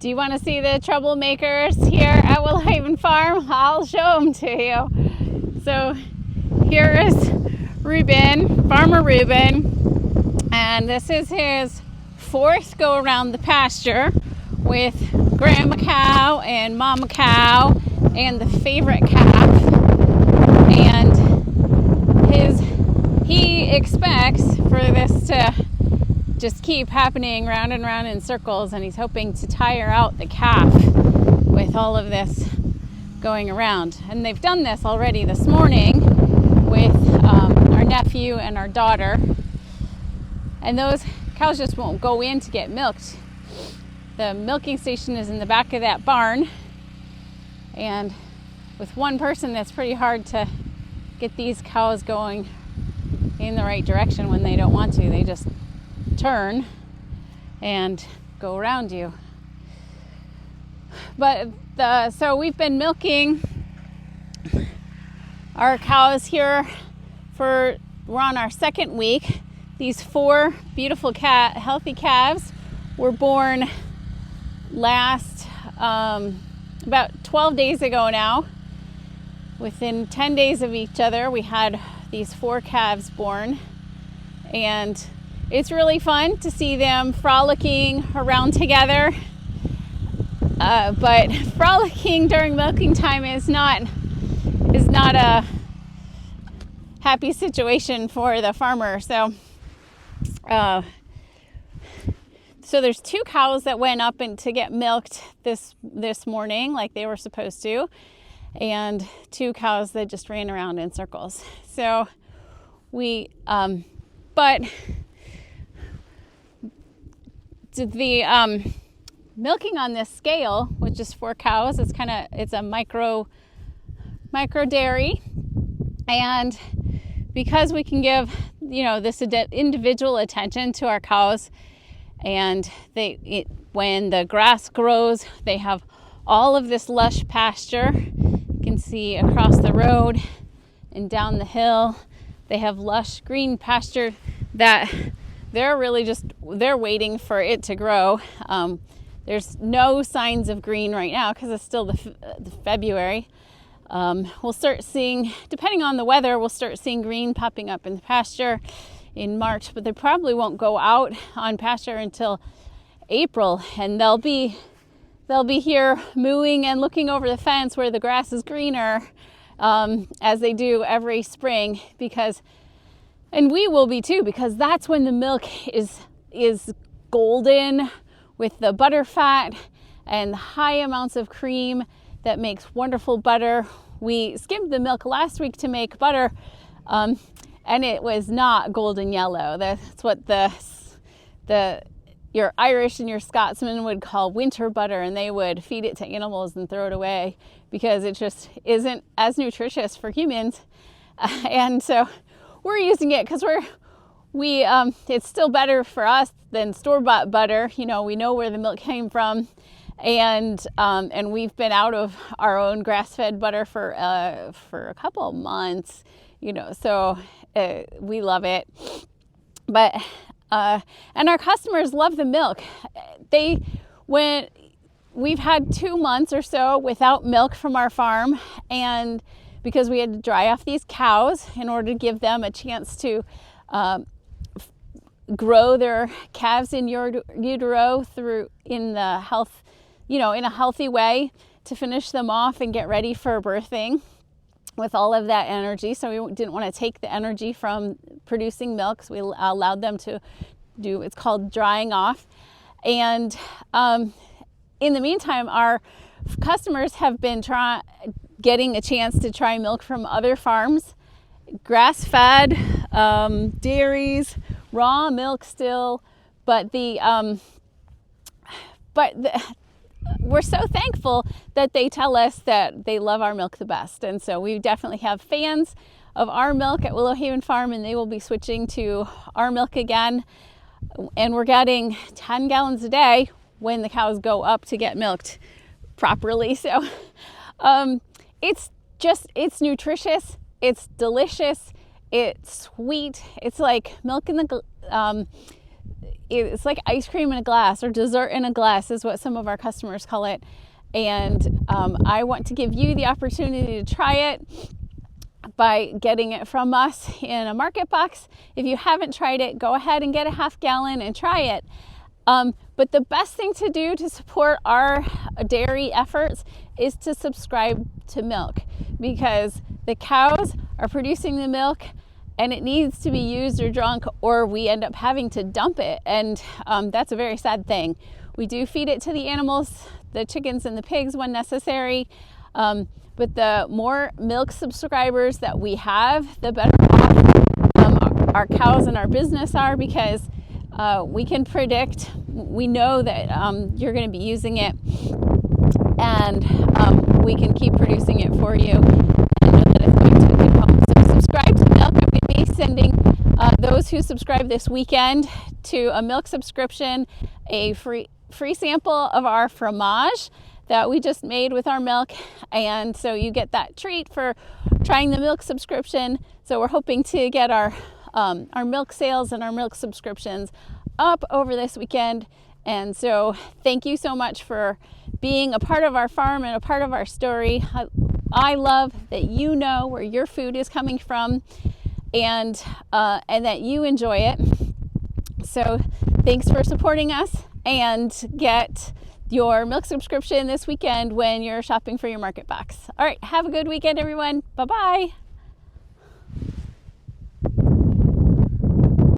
Do you want to see the troublemakers here at Willow Haven Farm? I'll show them to you. So here is Reuben, Farmer Reuben, and this is his fourth go around the pasture with Grandma Cow and Mama Cow and the favorite calf. And he expects for this to just keep happening round and round in circles, and he's hoping to tire out the calf with all of this going around. And they've done this already this morning with our nephew and our daughter, and those cows just won't go in to get milked. The milking station is in the back of that barn, and with one person that's pretty hard to get these cows going in the right direction when they don't want to. They just turn and go around you. But so we've been milking our cows here we're on our second week. These four beautiful healthy calves were born last about 12 days ago now. Within 10 days of each other, we had these four calves born, and it's really fun to see them frolicking around together. But frolicking during milking time is not a happy situation for the farmer. So there's two cows that went up to get milked this morning like they were supposed to, and two cows that just ran around in circles. So but the milking on this scale, which is 4 cows, it's a micro dairy, and because we can give this individual attention to our cows, and when the grass grows, they have all of this lush pasture. You can see across the road and down the hill, they have lush green pasture that they're waiting for it to grow. There's no signs of green right now because it's still the February. We'll start seeing, depending on the weather, we'll start seeing green popping up in the pasture in March, but they probably won't go out on pasture until April, and they'll be here mooing and looking over the fence where the grass is greener, as they do every spring, and we will be too, because that's when the milk is golden with the butter fat and high amounts of cream that makes wonderful butter. We skimmed the milk last week to make butter, and it was not golden yellow. That's what your Irish and your Scotsman would call winter butter, and they would feed it to animals and throw it away because it just isn't as nutritious for humans. And so we're using it because it's still better for us than store-bought butter. We know where the milk came from, and we've been out of our own grass-fed butter for a couple of months. So we love it. But and our customers love the milk. We've had 2 months or so without milk from our farm, and because we had to dry off these cows in order to give them a chance to grow their calves in utero in a healthy way, to finish them off and get ready for birthing with all of that energy. So we didn't want to take the energy from producing milk, so we allowed them to do what's called drying off. And in the meantime, our customers have been getting a chance to try milk from other farms, grass-fed, dairies, raw milk still, but we're so thankful that they tell us that they love our milk the best. And so we definitely have fans of our milk at Willow Haven Farm, and they will be switching to our milk again. And we're getting 10 gallons a day when the cows go up to get milked properly. So it's nutritious, it's delicious, it's sweet, it's like milk in the it's like ice cream in a glass, or dessert in a glass is what some of our customers call it. And I want to give you the opportunity to try it by getting it from us in a Market Box. If you haven't tried it, go ahead and get a half gallon and try it. But the best thing to do to support our dairy efforts is to subscribe to milk, because the cows are producing the milk and it needs to be used or drunk, or we end up having to dump it. And that's a very sad thing. We do feed it to the animals, the chickens and the pigs when necessary. But the more milk subscribers that we have, the better off our cows and our business are, because we can predict, we know that you're going to be using it, and we can keep producing it for you and know that it's going to a good home. So subscribe to milk. I'm going to be sending those who subscribe this weekend to a milk subscription a free sample of our fromage that we just made with our milk, and so you get that treat for trying the milk subscription. So we're hoping to get our milk sales and our milk subscriptions up over this weekend. And so thank you so much for being a part of our farm and a part of our story. I love that you know where your food is coming from, and that you enjoy it. So thanks for supporting us, and get your milk subscription this weekend when you're shopping for your Market Box. All right, have a good weekend, everyone. Bye-bye.